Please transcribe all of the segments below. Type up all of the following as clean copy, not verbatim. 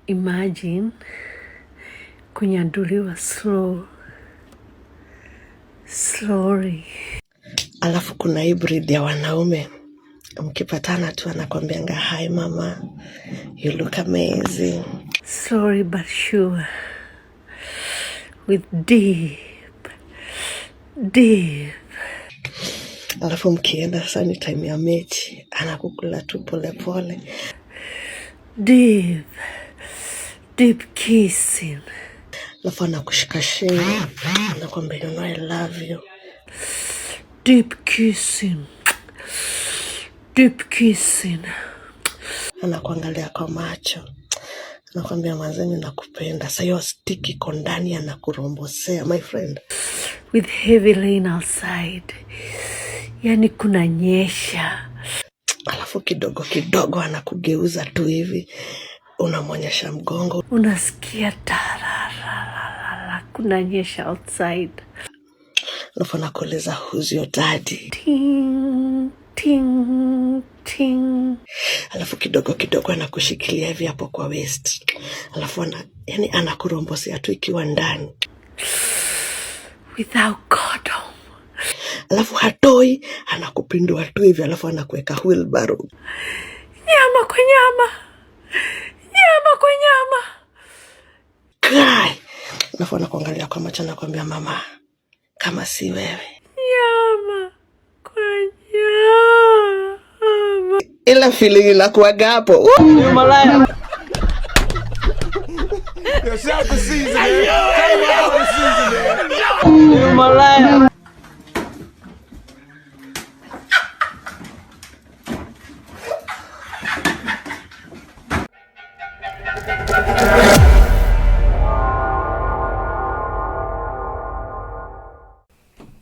Imagine kunyanduliwa slowly. Alafu kuna hybrid ya wanaume, mkipatana tu anakwambianga hi mama, you look amazing. Slowly but sure, with deep. Alafu mkienda sasa ni time ya mechi, anakukula tu pole pole. Deep kissing. Alafu anakushika shingo, anakwambia you know I love you. Deep kissing. Anakuangalia kwa macho, anakwambia mazeni nakupenda. Sasa hiyo stick iko ndani, anakurombosea my friend. With heavy rain outside, yani kunanyesha. Alafu kidogo anakugeuza tu hivi, unamwonyesha mgongo, unasikia tararara, kunanyesha outside. Alafu anakuuliza who's your daddy? Ting. Alafu kidogo anakushikilia hivi hapo kwa waist. Alafu yani anakurombosea tu ikiwa ndani. Without condom. Alafu hatoi, anakupindua tu hivi, alafu anakuweka wheelbarrow. Nyama kwa nyama. Kai! Alafu anakuangalia kwa macho, anakuambia mama, kama si wewe. Nyama kwa nyama. Ila feeling inakuwaga hapo. You're malaya. Yo, shout the season, man. You're malaya.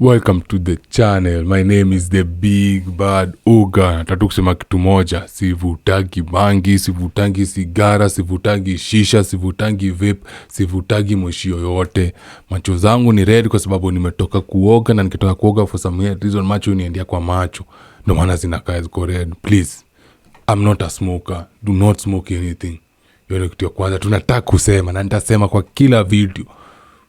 Welcome to the channel. My name is the Big Bad Ogre. Nataka kusema kitu moja, sivutagi bangi, sivutagi sigara, sivutagi shisha, sivutagi vape, sivutagi moshi yoyote. Macho zangu ni red kwa sababu nimetoka kuoga, na nikitoka kuoga for some reason macho niendia kwa macho. Ndio maana zinakaa ziko red. Please, I'm not a smoker. Do not smoke anything. Hiyo ni kitu ya kwanza tunataka kusema, na nitasema kwa kila video.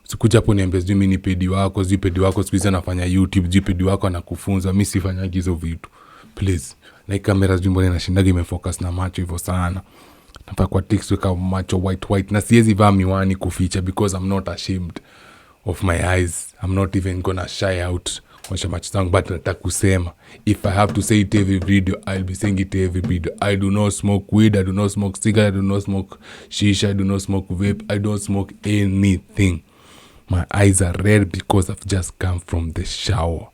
Sikuja hapo niambie sijui mimi ni pedi wako, siku hizi anafanya YouTube, sijui pedi wako anakufunza. Mimi sifanya hizo vitu. Please. Na kamera sijui mbona inashindaga imefocus na macho hivyo sana. Nafaa kwa tics weka macho white na siwezi vaa miwani kuficha because I'm not ashamed of my eyes. I'm not even gonna shy out kwa macho zangu, but nataka kusema if I have to say it every video, I'll be saying it every video. I do not smoke weed, I do not smoke cigarette, I do not smoke shisha, I do not smoke vape, I don't smoke anything. My eyes are red because I've just come from the shower.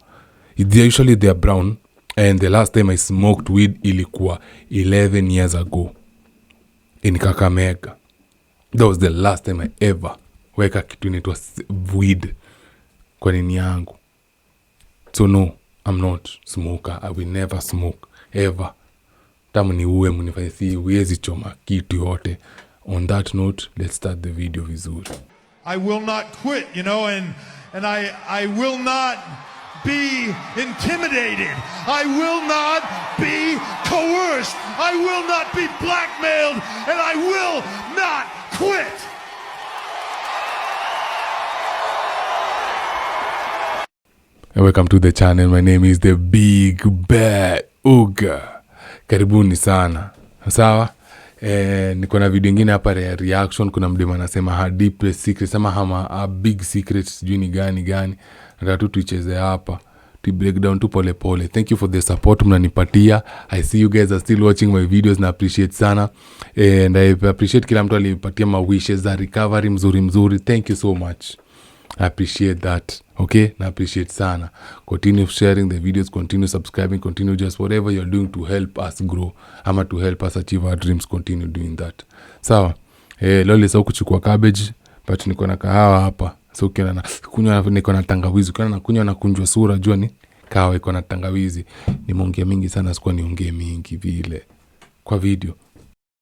Usually they are brown, and the last time I smoked weed ilikuwa 11 years ago in Kakamega. That was the last time I ever weka kitu inaitwa weed kwa nini yangu. So no, I'm not smoker. I will never smoke ever. Tamu ni uwe munifanya si uwezi choma kitu yote. On that note, let's start the video vizuri. I will not quit, and I will not be intimidated. I will not be coerced. I will not be blackmailed, and I will not quit. And welcome to the channel. My name is the Big Bad Ogre. Karibuni sana. Sawa? Niko na video nyingine hapa ya reaction. Kuna mdema anasema her deepest secret, sama hama a big secret, sijui ni gani. Nataka tu tuicheze hapa, tu break down tu pole pole. Thank you for the support mnanipatia. I see you guys are still watching my videos, na appreciate sana. And I appreciate kila mtu alipatia my wishes za recovery mzuri. Thank you so much. I appreciate that. Okay, na appreciate sana. Continue sharing the videos, continue subscribing, continue just whatever you're doing to help us grow, ama to help us achieve our dreams. Continue doing that. Sawa. Leo leo kuchukua cabbage, but niko na kahawa hapa. So kiona kunywa, niko na tangawizi. Kiona na kunywa na kunjwa sura, jua ni kahawa iko na tangawizi. Nimeongea mingi sana, sikuwa niongee mingi vile kwa video.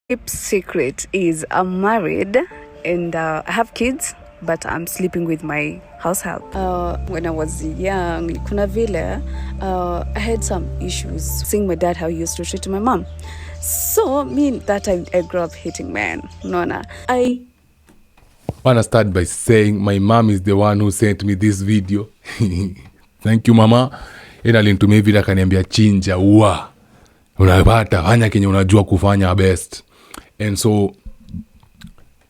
Deep secret is I'm married and I have kids, but I'm sleeping with my house help. When I was young, kuna vile, I had some issues seeing my dad how he used to treat my mom. So me that time I grew up hating men. Nona. I wanna start by saying my mom is the one who sent me this video. Thank you mama. Ina alinitumia video akaniambia chinja ua. Unapata fanya kenye unajua kufanya best. And so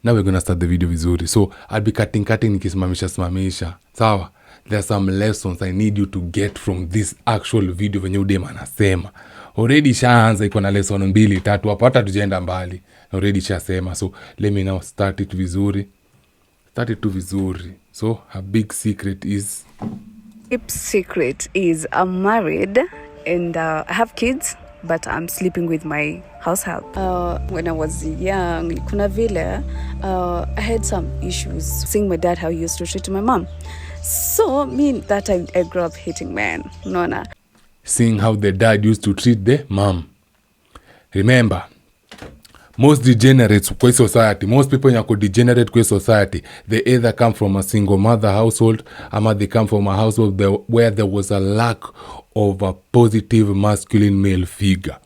now we're gonna start the video vizuri. So I'll be cutting nikisimamisha. Sawa? There are some lessons I need you to get from this actual video venye udema anasema. Already shaanza iko na lesson 2-3 hapo hata tujaenda mbali. Already shasema. So let me now start it vizuri. So her big secret is I'm married and I have kids, but I'm sleeping with my house help. When I was young, kuna vile, I had some issues seeing my dad how he used to treat my mom. So me that time I grew up hating men. Nona. Seeing how the dad used to treat the mom. Remember, most degenerates kwa society, most people nyako degenerate kwa society, they either come from a single mother household ama they come from a household where there was a lack of a positive masculine male figure.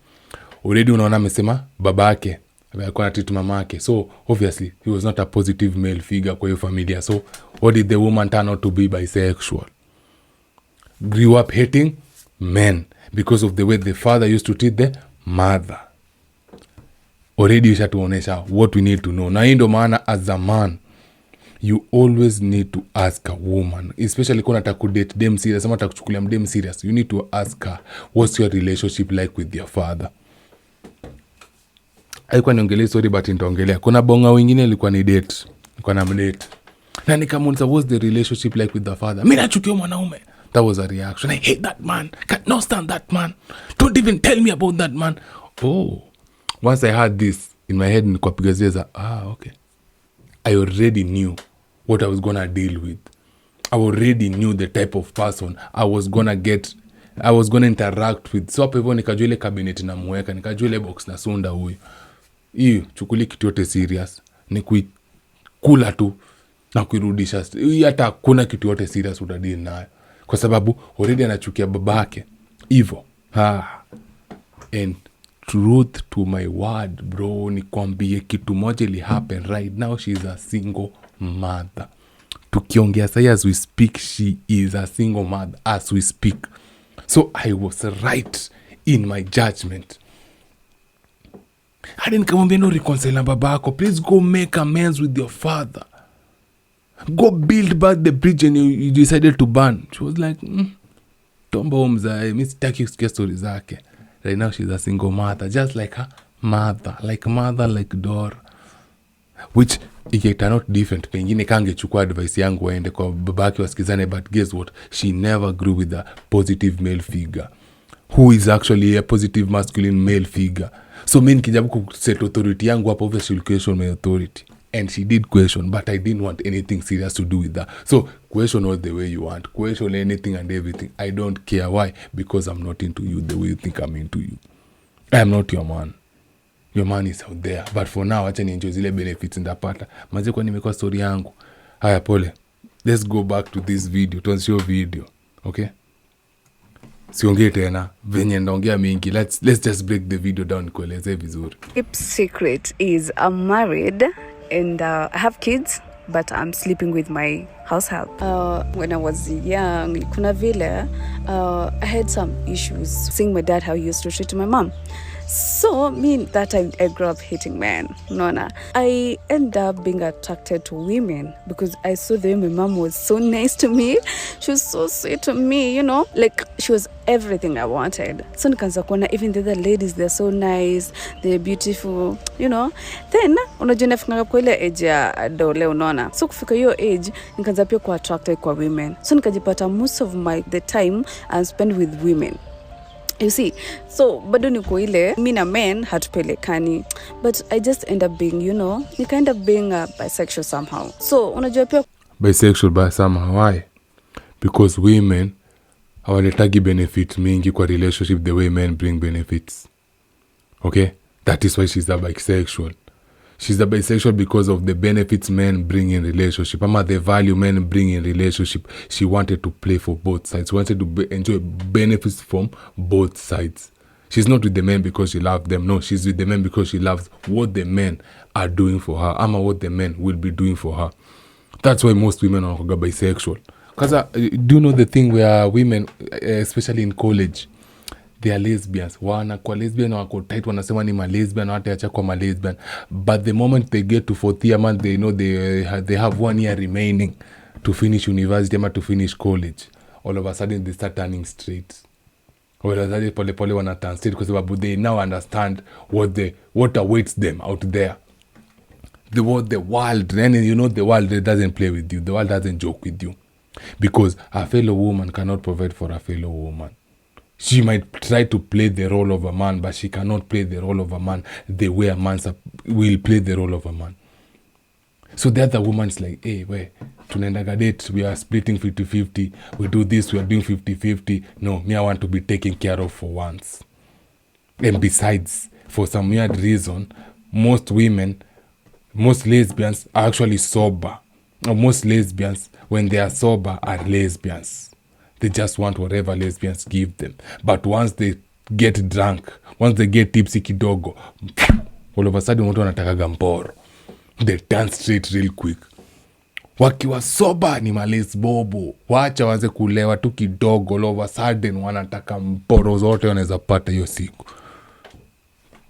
Already unaona amesema babake alikuwa anatreat mamake, so obviously he was not a positive male figure kwa hiyo familia. So what did the woman turn out to be? Bisexual. Grew up hating men because of the way the father used to treat the mother. Already ishatuonesha what we need to know. Na hii ndo maana as a man you always need to ask a woman, especially kuna nataka kudate dem serious ama nataka kuchukulia dem serious, you need to ask her what's your relationship like with your father. Haikuwa niongelea story but nitaongelea. Kuna bonga wengine alikuwa ni date, alikuwa na mdate na nikamuuliza what's the relationship like with the father. Mimi nachukia mwanaume. That was a reaction. I hate that man. Can't not stand that man. Don't even tell me about that man. Oh, once I had this in my head, nikapigazia okay. I already knew what I was gonna deal with. I already knew the type of person I was gonna interact with. So hapo hivyo nikajua ile cabinet na muweka, nikajua ile box na sunda huyu. Hiyo chukuli kitu yote serious. Ni kuikula tu na kuirudisha. Hii hata kuna kitu yote serious utadili nayo. Kwa sababu already anachukia babake. Hivyo. And truth to my word, bro, nikwambie kitu moja ili happen right now. She is a single mother. Tukiongea sahi as we speak, she is a single mother as we speak. So I was right in my judgment. Hadi nikamwambia no reconcile na babako. Please go make amends with your father. Go build back the bridge and you decided to burn. She was like, tombo mzae, mimi sitaki kusikia story zake. Right now she's a single mother, just like her mother, like daughter. Which ikita not different. Pengine kangechukua advice yangu waende kwa babake wasikizane, but guess what? She never grew with a positive male figure. Who is actually a positive masculine male figure. So mimi nikijabu kuset authority yangu hapo, obviously she will question my authority. And she did question, but I didn't want anything serious to do with that. So question all the way you want. Question anything and everything. I don't care. Why? Because I'm not into you the way you think I'm into you. I am not your man. Your man is out there. But for now, acha ni enjoy zile benefits ndapata. Maze kwa nimekuwa story yangu. Haya pole. Let's go back to this video. Tuanze video. Okay? Siongee tena. Venye ndaongea mingi. Let's just break the video down kueleze vizuri. Secret is I'm married and I have kids, but I'm sleeping with my house help. When I was young, kuna vile, I had some issues seeing my dad how he used to treat my mom. So me that time I grew up hating men. Nona. I ended up being attracted to women because I saw the way my mom was so nice to me. She was so sweet to me, you know, like she was everything I wanted. So nikaanza kuona even the other ladies, they're so nice, they're beautiful, you know. Then unajua nafika kwa ile age ya dole, unaona. So kufika hiyo age nikaanza pia kuwa attracted kwa women. So nikajipata most of the time I spend with women. You see, so bado niko ile mimi na men hatupelekani, but I just end up being, you know, you kind of being bisexual somehow. So unajua pia bisexual by somehow. Why? Because women hawaletagi benefit mingi kwa relationship the way men bring benefits. Okay? That is why she's a bisexual. She's a bisexual because of the benefits men bring in relationship. Ama the value men bring in relationship. She wanted to play for both sides. She wanted to enjoy benefits from both sides. She's not with the men because she loves them. No, she's with the men because she loves what the men are doing for her, ama what the men will be doing for her. That's why most women are bisexual. Because do you know the thing where women, especially in college, they are lesbians. Wanakuwa lesbian, wako tight, wanasema ni lesbian, watacha kwa lesbian. But the moment they get to fourth year, man, they know they have 1 year remaining to finish university or to finish college. All of a sudden they start turning straight. All of a sudden pole wana turn straight because they now understand what awaits them out there. The world, and you know the world doesn't play with you. The world doesn't joke with you. Because a fellow woman cannot provide for a fellow woman. She might try to play the role of a man, but she cannot play the role of a man the way a man will play the role of a man. So the other woman's like, hey, tunaendaga date, we are splitting 50-50. We do this, we are doing 50-50. No, me, I want to be taken care of for once. And besides, for some weird reason, most lesbians are actually sober. Or most lesbians, when they are sober, are lesbians. They just want whatever lesbians give them. But once they get drunk, once they get tipsy kidogo, all of a sudden watu wanatakaga mporo. They turn straight real quick. Wakiwa soba ni malesbobo. Wacha waanze kulewa tu kidogo, all of a sudden wanataka mporo zote wanaweza pata hiyo siku.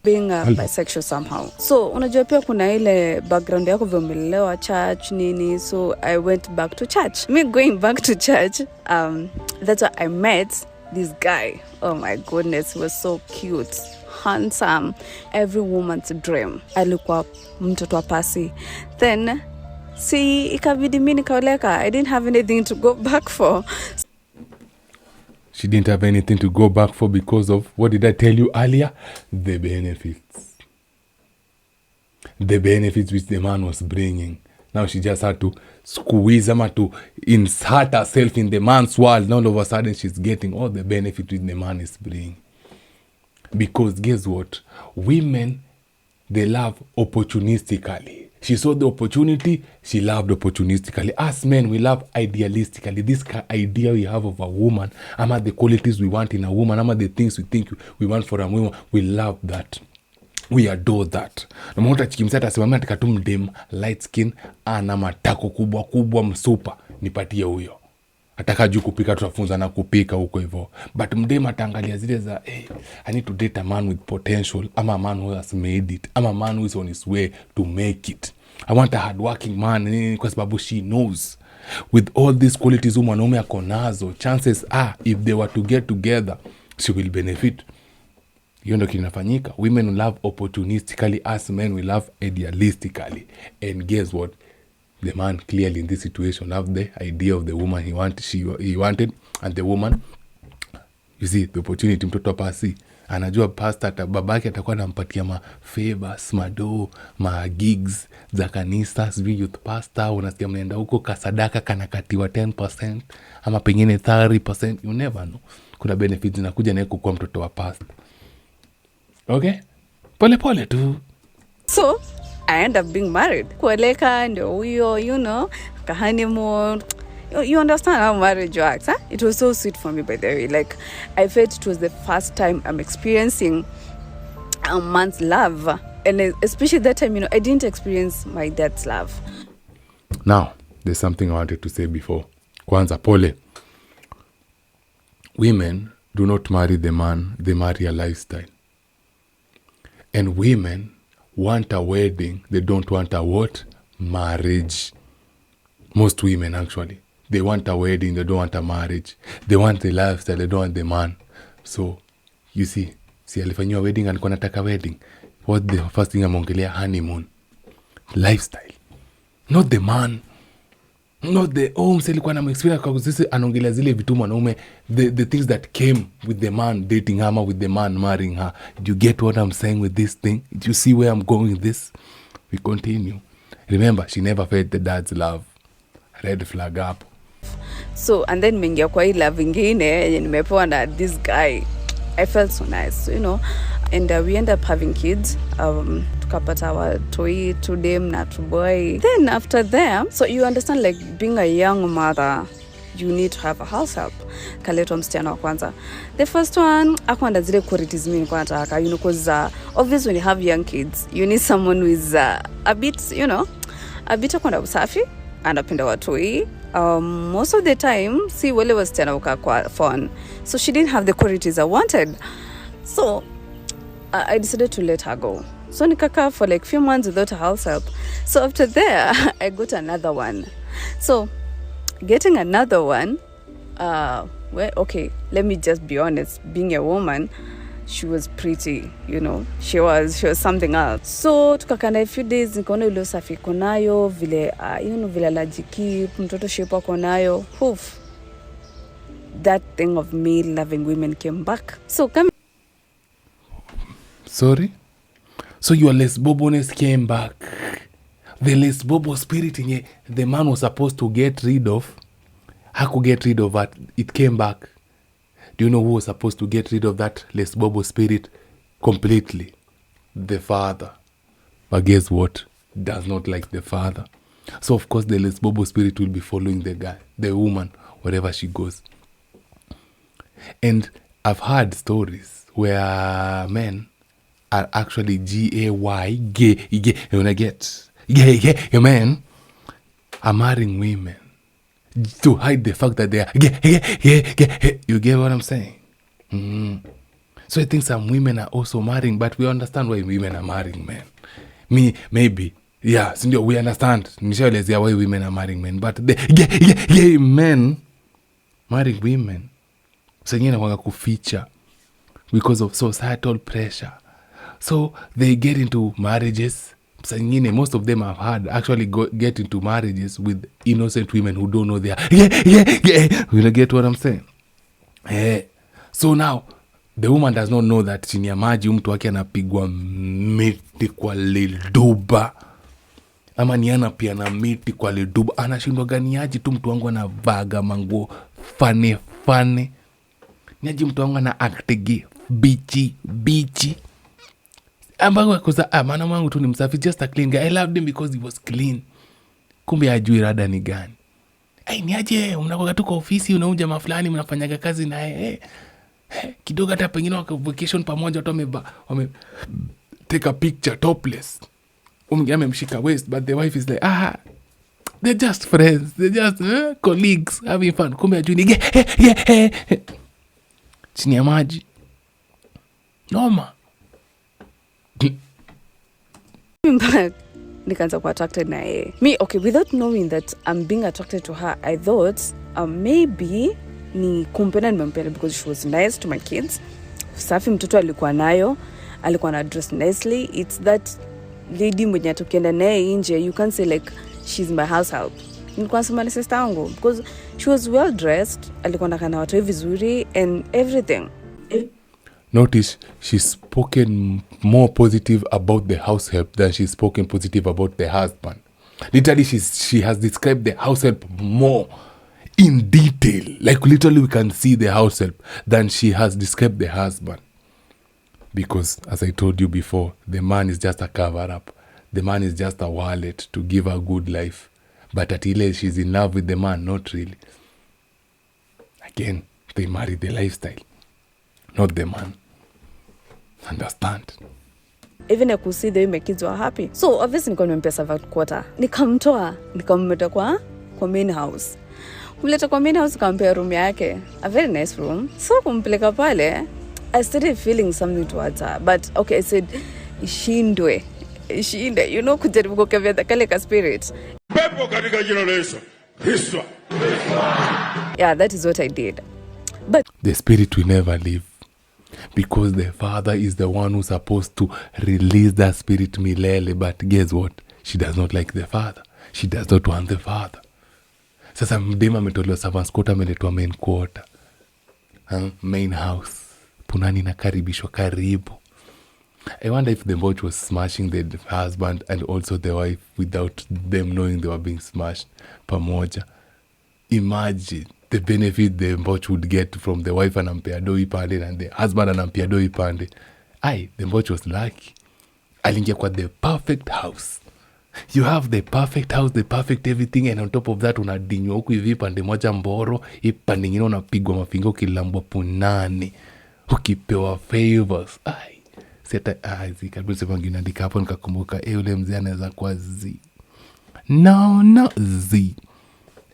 Being bisexual somehow. So, unajua pia kuna ile background yako vile umelelewa church nini. So, I went back to church. Me going back to church, that's where I met this guy. Oh my goodness, he was so cute, handsome, every woman's dream. Alikuwa mtoto wa pasi. Then, ikabidi mimi nikaoleka. I didn't have anything to go back for. She didn't have anything to go back for because of, what did I tell you earlier? The benefits. The benefits which the man was bringing. Now she just had to squeeze him to insert herself in the man's world. Now all of a sudden she's getting all the benefits which the man is bringing. Because guess what? Women, they love opportunistically. She saw the opportunity, she loved opportunistically. Us men, we love idealistically. This idea we have of a woman, ama the qualities we want in a woman, ama the things we think we want for a woman, we love that. We adore that. Na mmoja chikimsata asimamia nataka tu mdem light skin, ana matako kubwa kubwa msupa, nipatie huyo. Ataka juu kupika, tutafunza na kupika huko hivyo. But mdem ataangalia zile za, I need to date a man with potential, ama a man who has made it, ama a man who is on his way to make it. I want a hardworking man, kwa sababu she knows with all these qualities mwanaume ako nazo, chances are if they were to get together, she will benefit. Hiyo ndio kinafanyika. Women love opportunistically, as men we love idealistically. And guess what? The man clearly in this situation loved the idea of the woman he wanted, and the woman, you see the opportunity. Mtoto pasi anajua pastor babake atakuwa anampatia ma favors, mado, ma gigs za kanisa, sijui youth pastor, unasikia mnaenda huko kasadaka kanakatiwa 10% ama pengine 30%, you never know. Kuna benefits zinakuja na kuwa mtoto wa pastor. Okay? Pole tu. So, I end up being married. Kueleka ndio huyo, you know, honeymoon. You understand how marriage works, huh? It was so sweet for me, by the way. Like, I felt it was the first time I'm experiencing a man's love. And especially that time, you know, I didn't experience my dad's love. Now, there's something I wanted to say before. Kwanza, pole. Women do not marry the man, they marry a lifestyle. And women want a wedding, they don't want a what? Marriage. Most women, actually. They want a wedding, they don't want a marriage. They want the lifestyle, they don't want the man. So, you see, alifanyiwa wedding, alikuwa anataka wedding. What the first thing amongelea? Honeymoon. Lifestyle. Not the man. Not the mselikuwa na experience kwa sisi anongelea zile vitu mwanaume, the things that came with the man dating her, with the man marrying her. Do you get what I'm saying with this thing? Do you see where I'm going with this? We continue. Remember, she never felt the dad's love. Red flag up. So, and then mengia kwa hii love ingine, nimepewa na this guy. I felt so nice, so, you know. And we end up having kids. Tukapata our toy, two them, na two boy. Then after them, so you understand, like being a young mother, you need to have a house help. Kaletwa msichana wa kwanza. The first one hakuwa na zile qualities mimi nilikuwa nataka, you know, because obviously when you have young kids you need someone who is a bit, you know, a bit akona usafi, anapenda watoi. Most of the time si wale wasichana ukaa kwa phone, so she didn't have the qualities I wanted, so I decided to let her go. So nikaka for like few months without a house help. So after there I got another one. So getting another one, well, okay, let me just be honest, being a woman, she was pretty, you know, she was something else. So tukakana a few days, nikaona ile usafi konayo vile, you know, vile lajiki mtoto shape konayo, poof, that thing of me loving women came back. So come. Sorry? So your lesboboness came back. The lesbobo spirit in the man was supposed to get rid of. How could get rid of that? It came back. Do you know who was supposed to get rid of that lesbobo spirit completely? The father. But guess what? Does not like the father. So of course the lesbobo spirit will be following the guy, the woman, wherever she goes. And I've heard stories where men are actually gay, you wanna get gay men are marrying women to hide the fact that they are gay. You get what I'm saying? So I think some women are also marrying, but we understand why women are marrying men. Maybe, yeah, we understand. Why women are marrying men, but the gay men marrying women, so kuficha because of societal pressure. So they get into marriages. Most of them have had actually get into marriages with innocent women who don't know they are. You get what I'm saying? So now the woman does not know that chini ya maji mtu wake anapigwa miti kwa liduba, ama ni pia na miti kwa liduba. Anashindwa gani aje tu mtu wangu anavaga manguo fane. Niaje mtu wangu ana actigi bichi. Ambago kuza maana wangu tu ni msafi, just a clean guy. I loved him because he was clean. Kumbe hajui rada ni gani. Niaje mnakoga tu kwa ofisi unauja mafulani mnafanyaga kazi naye. Kidogo hata pengine waka vacation pamoja watu wame take a picture topless. Amemshika waist, but the wife is like, they're just friends, they're just colleagues having fun. Kumbe hajui ni chini ya maji. Noma. Nikaanza kuwa attracted na yeye. Me, okay, without knowing that I'm being attracted to her, I thought maybe ni kumpenda nimempenda because she was nice to my kids. Safi mtoto alikuwa nayo, alikuwa na dress nicely. It's that lady mwenye tukienda naye nje, you can't say like she's my house help. Nilikuwa nasema ni sister yangu because she was well dressed, alikuwa nakana watu vizuri and everything. Notice she's spoken more positive about the house help than she's spoken positive about the husband. Literally, she has described the house help more in detail. Like literally we can see the house help than she has described the husband. Because as I told you before, the man is just a cover up. The man is just a wallet to give her a good life. But at ile she's in love with the man, not really. Again, they marry the lifestyle, not the man. Understand? Even I could see the way my kids were happy. So obviously nilikuwa nimempea servant quarter. Nikamtoa, nikamleta kwa main house. Kumleta kwa main house kampea room yake. A very nice room. So kumpeleka pale, I started feeling something towards her. But okay, I said, ishindwe, you know, kujaribu kukevya the kale ka spirit. Pepo katika jina la Yesu Kristo. Yeah, that is what I did. But the spirit will never leave. Because the father is the one who's supposed to release that spirit milele. But guess what? She does not like the father. She does not want the father. Sasa mdema ametolewa servants quarter, ameletwa main quarter. Main house. Punani na karibishwa karibu. I wonder if the boat was smashing the husband and also the wife without them knowing they were being smashed pamoja. Imagine the benefit the Mboch would get from the wife anampea doi pande and the husband anampea doi pande. The Mboch was lucky. Aliingia kwa the perfect house. You have the perfect house, the perfect everything, and on top of that unadinywa huku hivi pande moja mboro, hii pande ingine unapigwa mafinga ukilambwa punani, ukipewa favors. Ai, seta kabisa sema nginaandika hapo nikakumbuka ule mzee anaweza kuwa Z. No Z.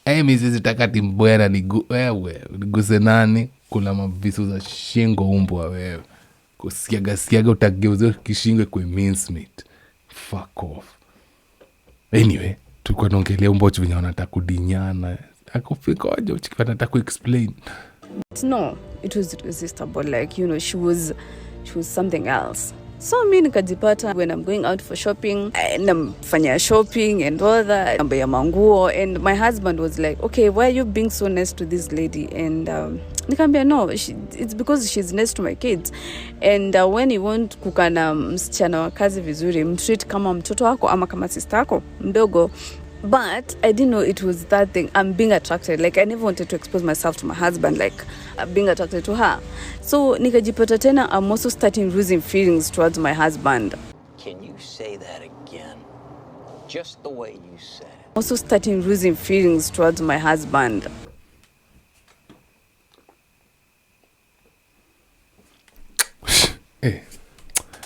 Mimi sitaka timbwera niguse nani kula mavisu za shingo umbwa wewe. Kusiaga utageuza kishingo kwa mincemeat. Fuck off. Anyway, tulikuwa tunaongelea umbocho venye wanataka kudinyana. Akufikoje uchikipata nataka kuexplain. No, it was irresistible. Like, you know, she was something else. So mi nikajipata when I'm going out for shopping, namfanya shopping and all that, mambo ya manguo, and my husband was like, okay, why are you being so nice to this lady? And nikamwambia no, it's because she's nice to my kids. And when you want kukana msichana wa kazi vizuri, mtreat kama mtoto wako ama kama sister yako mdogo. But I didn't know it was that thing. I'm being attracted. Like, I never wanted to expose myself to my husband, like being attracted to her. So nikajipata tena, I'm also starting losing feelings towards my husband. Can you say that again? Just the way you said it. Also starting losing feelings towards my husband.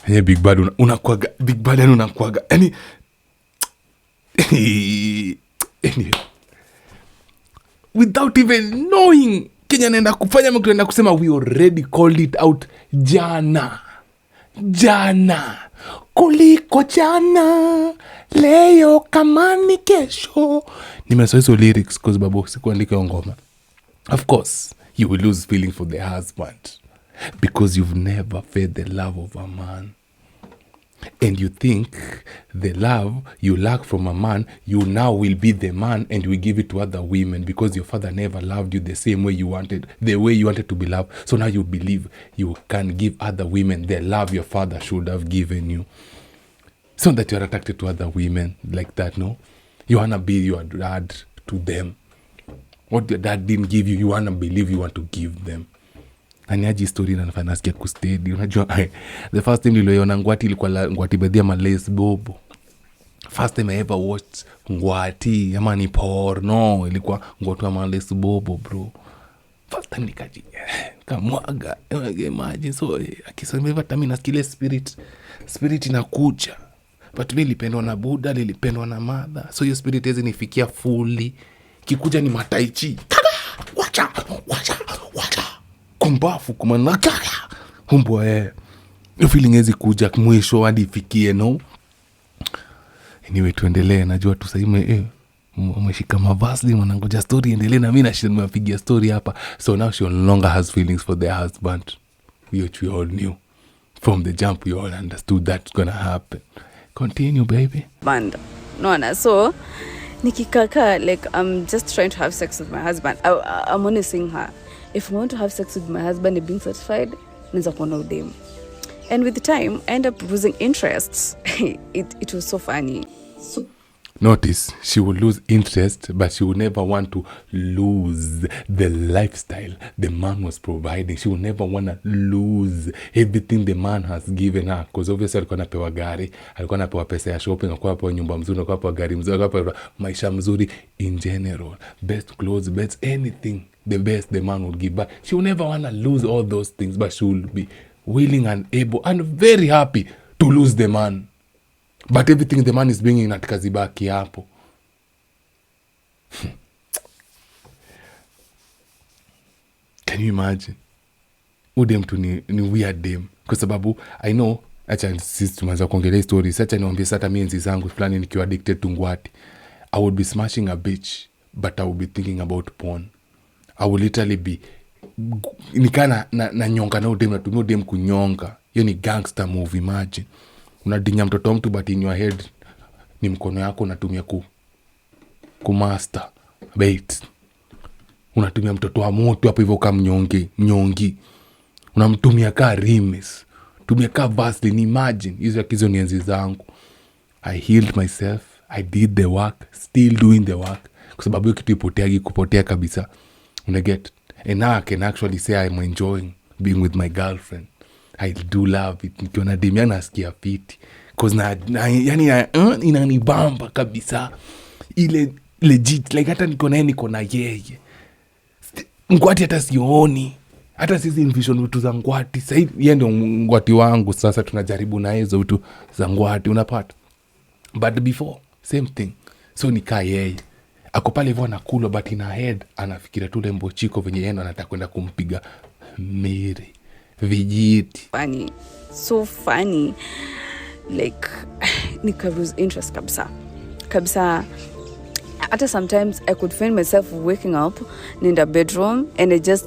Hey, Big Bad unakuaga Big Bad yani unakuaga yani anyway, without even knowing Kenya naenda kufanya mtu naenda kusema we already called it out jana kuliko jana leo kama ni kesho. Nimesoma hizo lyrics cause babu sikuandika ngoma. Of course you will lose feeling for the husband because you've never felt the love of a man. And you think the love you lack from a man, you now will be the man and will give it to other women because your father never loved you the same way you wanted, the way you wanted to be loved. So now you believe you can give other women the love your father should have given you. It's not that you're attracted to other women like that, no. You want to be your dad to them. What your dad didn't give you, you want to believe you want to give them. Aniaji story na nafanya nasikia kustedi. Unajua, the first time niliona Ngwati ilikuwa Ngwati bedia Malays Bobo. First time I ever watched Ngwati, ama ni porno, ilikuwa Ngwati wa Malays Bobo, bro. First time kamwaga, imagine, so, akisema hivyo hata mimi nasikia spirit inakuja. But mimi nilipendwa na Buddha, nilipendwa na Mother. So your spirit hizi nifikia fully. Kikuja ni mataichi. Wacha. Kumbafu kumanakaka humbwa feeling hizi kuja mwisho hadi ifikie, no. Anyway, tuendelee. Najua tu sasa umeshika mavasli mwanangoja story endelee, na mimi napigia story hapa. So now she no longer has feelings for the husband, which we all knew from the jump. We all understood that's gonna happen. Continue, baby. Band. No, so nikikaka, like, I'm just trying to have sex with my husband. I'm only seeing her. If I want to have sex with my husband and being satisfied, naweza kuona udemu. And with the time, I end up losing interests. It was so funny. So notice, she will lose interest, but she will never want to lose the lifestyle the man was providing. She will never want to lose everything the man has given her. Because obviously alikuwa anapewa gari, alikuwa anapewa pesa ya shopping, alikuwa anapewa nyumba mzuri, alikuwa anapewa gari mzuri, alikuwa anapewa maisha mzuri in general. Best clothes, best anything, the best the man would give. But she will never want to lose all those things, but she will be willing and able and very happy to lose the man. But everything the man is bringing natikazibaki hapo. Can you imagine? Udem tu ni weird dem. Kwa sababu I know, acha sisi tumeanza kuongelea stories, acha niwaambie sasa mienzi zangu fulani nikiwa addicted to Ngwati. I would be smashing a bitch, but I would be thinking about porn. I would literally be nikana na nyonga na udem, natumia udem kunyonga. Hiyo ni gangster movie, imagine. Unadinya mtoto mtu but in your head ni mkono yako unatumia kumaster bait. Unatumia mtoto wa moto hapo hivyo kama mnyongi. Unamtumia ka rimes, tumia ka Vaseline, imagine. Hizo ni enzi zangu. I healed myself, I did the work, still doing the work. Kwa sababu hiyo kitu ipoteagi kupotea kabisa. Unaget? And now I can actually say I'm enjoying being with my girlfriend. I do love it. Nikiona demia nasikia fiti. cause inanibamba kabisa ile legit, like hata niko naye niko na yeye. Ngwati hata sioni, hata sisi envision vitu za ngwati. Sasa yeye ndio ngwati wangu, sasa tunajaribu na hizo vitu za ngwati, unapata. But before same thing, so nikaa yeye ako pale hivyo anakula, but in her head anafikiria tu lembo chiko venye yeye anataka kwenda kumpiga Mary vijiti. Funny, so funny, like nika lose interest kabisa. Hata sometimes I could find myself waking up in the bedroom and I just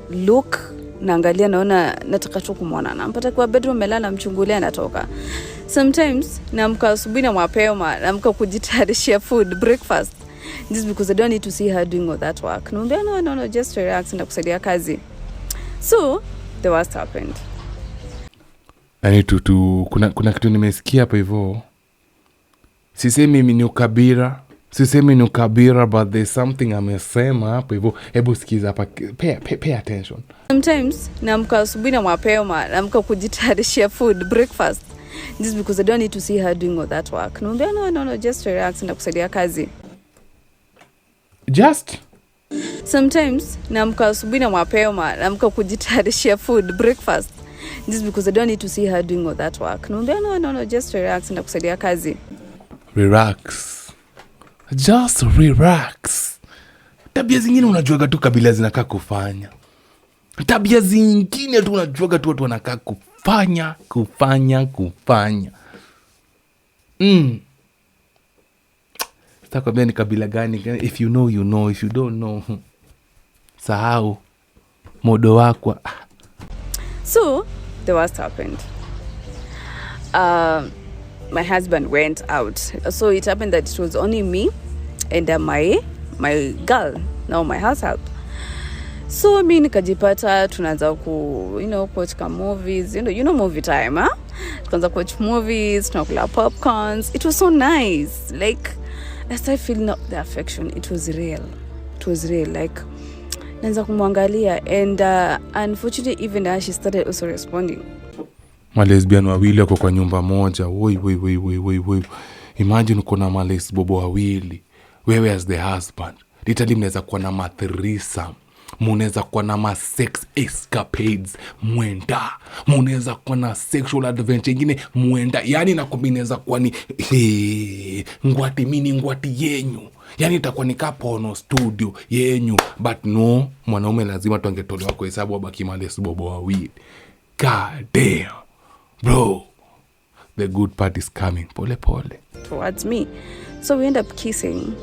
look, naangalia naona nataka tu kumwona, nampata kwa bedroom melala, mchungulia natoka. Sometimes naamka asubuhi na mapema, naamka kujitayarishia food breakfast just because I don't need to see her doing all that work. No, just relax na kusaidia kazi. So the worst happened. Yani kuna kitu nimesikia hapa hivyo. Sisemi ni ukabira, but there's something amesema hapa hivyo. Hebu sikiza hapa, pay attention. Sometimes naamka asubuhi na mapema, naamka kujitayarishia food breakfast just because I don't need to see her doing all that work. No, just relax na kusaidia kazi. Just sometimes naamka asubuhi na mapema, naamka kujitayarishia food breakfast just because I don't need to see her doing all that work. No, just relax na kusaidia kazi. Just relax. Tabia zingine unajuaga tu kabila zinakaa kufanya. Tabia zingine tu unajuaga tu watu wanakaa kufanya. Sitakwambia ni kabila gani. If you know, you know. If you don't know, sahau modo wako. So the worst happened. My husband went out, so it happened that it was only me and my girl, now my house help. So mi nikajipata tunaanza watch movies, you know movie time, huh? Tukaanza watch movies, tunakula popcorns. It was so nice, like I started feeling the affection. It was real, like naanza kumwangalia, and unfortunately even she started also responding. Malesbian wawili wako kwa nyumba moja. Woi. Imagine uko na malesbobo wawili. Wewe as the husband. Literally mnaweza kuwa na mathreesome. Mnaweza kuwa na ma sex escapades. Mnaweza kuwa na sexual adventure ingine mwenda. Yani nakwambia inaweza kuwa ni ngwati mini ngwati yenyu. Yani itakuwa ni kapono studio yenyu. But no, mwanaume lazima tuangetolewa kwa hesabu wabaki malesbobo wawili. God damn. Bro, the good part is coming. Pole. Towards me. So we end up kissing.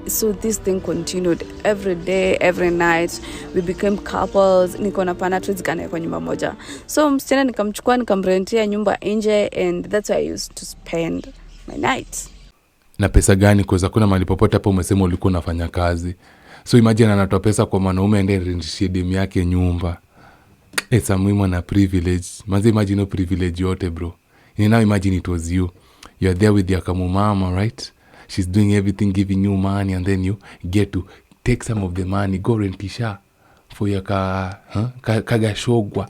So this thing continued every day, every night. We became couples. Niko na panatrix gana kwa nyumba moja. So msichana nikamchukua nikamrentia nyumba nje, and that's where I used to spend my nights. Na pesa gani? Kwa kuna mahali popote hapo umesema ulikuwa unafanya kazi. So imagine anatoa pesa kwa mwanaume ende rendishie demu yake nyumba. It's a woman a privilege. Manze imagine no privilege yote, bro. You now imagine it was you. You're there with your mama, right? She's doing everything, giving you money, and then you get to take some of the money, go rentisha for your kagashogwa.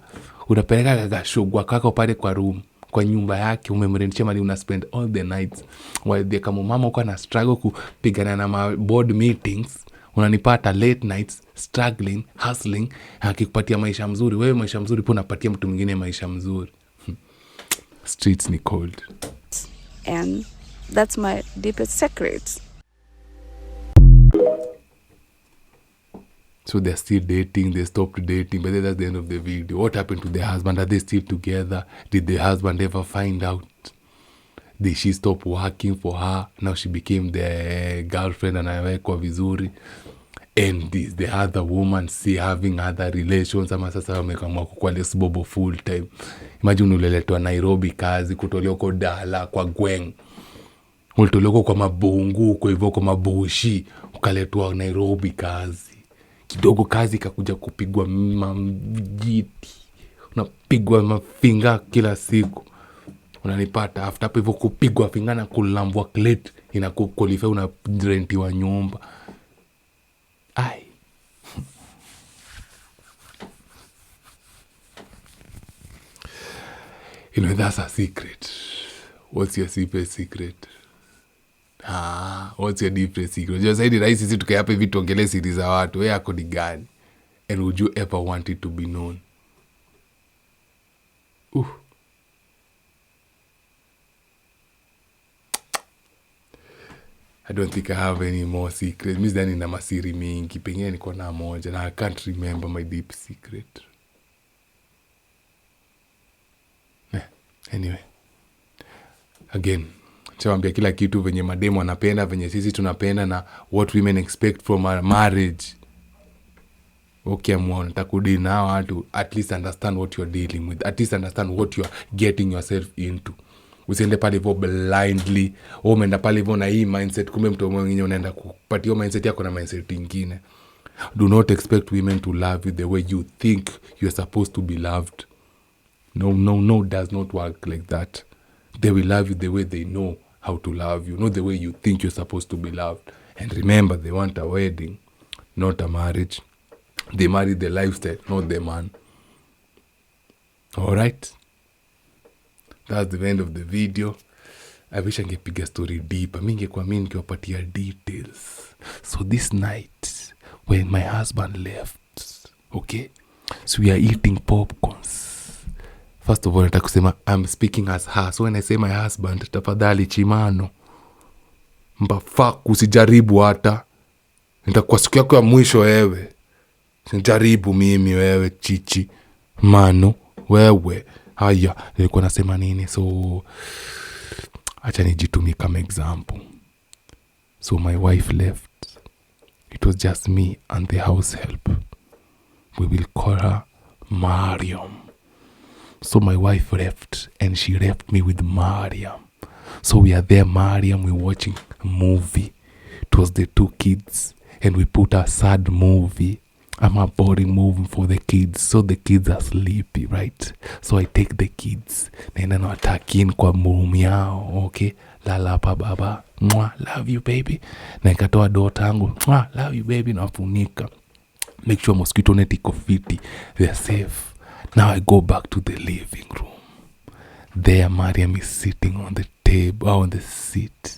Unapeleka kagashogwa kako pale kwa room, kwa nyumba yake, umemrentisha mali, una spend all the nights. While the mama uko na struggle kupigana na ma board meetings, unanipata late nights struggling, hustling, akikupatia maisha mzuri. Wewe maisha mzuri pia unapatia mtu mwingine maisha mzuri. Streets ni cold. And that's my deepest secret. So they're still dating, they stopped dating, but that's the end of the video. What happened to the husband? Are they still together? Did the husband ever find out? Did she stop working for her? Now she became the girlfriend and anawekwa vizuri. And is the other woman see having other relations? Ama sasa wamekamua kukua lesbobo full time. Imagine uliletwa Nairobi kazi, kutolewa kwa Dala, kwa Gweng. Ulitolewa kwa Mabungu, kwa hivyo kwa Mabushi. Ukaletwa Nairobi kazi. Kidogo kazi kakuja kupigwa mjiti. Unapigwa mafinga kila siku. Unanipata after hapo hivyo kupigwa finga na kulambwa clit inakuqualify unarentiwa nyumba. Ai. You know, that's a secret. What's your deepest secret? What's your deepest secret? Unajua zaidi rahisi sisi tukayapa hivi tuongelee siri za watu. Wewe yako ni gani? And would you ever want it to be known? I don't think I have any more secrets. Mimi sidhani na masiri mingi. Pengine niko na moja na I can't remember my deep secret. Anyway. Again, chawambia kila kitu venye mademu wanapenda, venye sisi tunapenda na what women expect from our marriage. Okay, mwona, takudi na watu, at least understand what you're dealing with. At least understand what you're getting yourself into. Usiende pale hivyo blindly. Umeenda pale hivyo na hii mindset, kumbe mtu mwingine unaenda kupatia mindset yako na mindset nyingine. Do not expect women to love you the way you think you're supposed to be loved. No, does not work like that. They will love you the way they know how to love you, not the way you think you're supposed to be loved. And remember, they want a wedding, not a marriage. They marry the lifestyle, not the man. All right? That's the end of the video. I wish I could pick a story deeper. Mingekuwa mimi nikiwapatia details. So this night, when my husband left, okay? So we are eating popcorns. First of all, nataka kusema I'm speaking as her. So when I say my husband, tafadhali Chimano, mbafuck, usijaribu hata. Nitakuwa siku yako ya mwisho wewe. Sijaribu mimi wewe chichi. Mano, wewe. Haya, nilikuwa nasema nini? So acha nijitumie kama example. So my wife left. It was just me and the house help. We will call her Mariam. So my wife left and she left me with Mariam. So we are there, Mariam, we're watching a movie. It was the two kids and we put a sad movie. I'm a boring movie for the kids. So the kids are sleepy, right? So I take the kids. Naenda na watakin kwa room yao, okay? Lala pa baba. Mwah, love you baby. Na ikatoa daughter yangu. Mwah, love you baby. Na wafunika. Make sure mosquito net iko fiti. They're safe. Now I go back to the living room. There Mariam is sitting on the table, on the seat.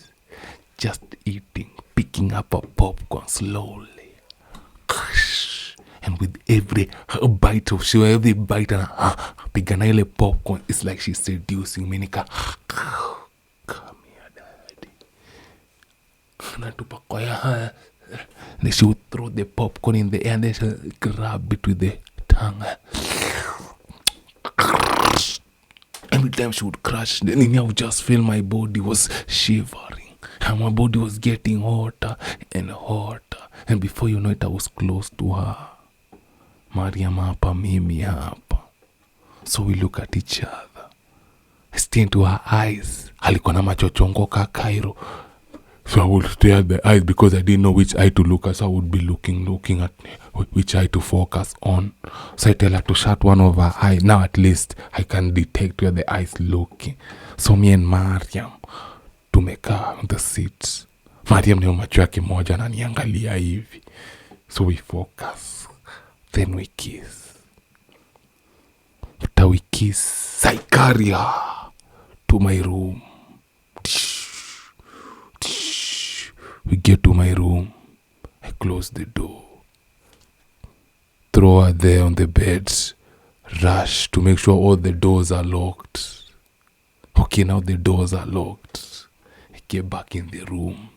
Just eating, picking up a popcorn slowly. And with every bite of she, every bite and pigana ile popcorn, it's like she's seducing me. Nika, come here, daddy. Natupa kwa ya. Then she would throw the popcorn in the air and then she would grab it with the tongue. Every time she would crush, then I would just feel my body was shivering. And my body was getting hotter and hotter. And before you know it, I was close to her. Mariam hapa, mimi hapa. So we look at each other. I stare into her eyes. Alikuwa na macho chongo ka Cairo. So I would stare at the eyes because I didn't know which eye to look at. So I would be looking at which eye to focus on. So I tell her to shut one of her eye. Now at least I can detect where the eye is looking. So me and Mariam tumekaa on the seat. Mariam ni macho yake moja na niangalia hivi. So we focus. Then we kiss. After we kiss, I carry her to my room. We get to my room. I close the door. Throw her there on the bed. Rush to make sure all the doors are locked. Okay, now the doors are locked. I get back in the room.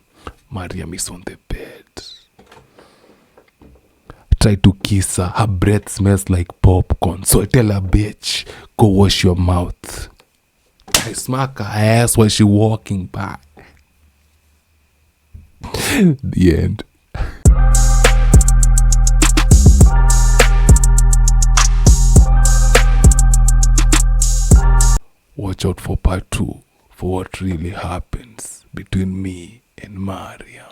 Mariam is on the bed. I try to kiss her. Her breath smells like popcorn. So I tell her, bitch, go wash your mouth. I smack her ass while she walking by. The end. Watch out for part 2 for what really happens between me and Mariam.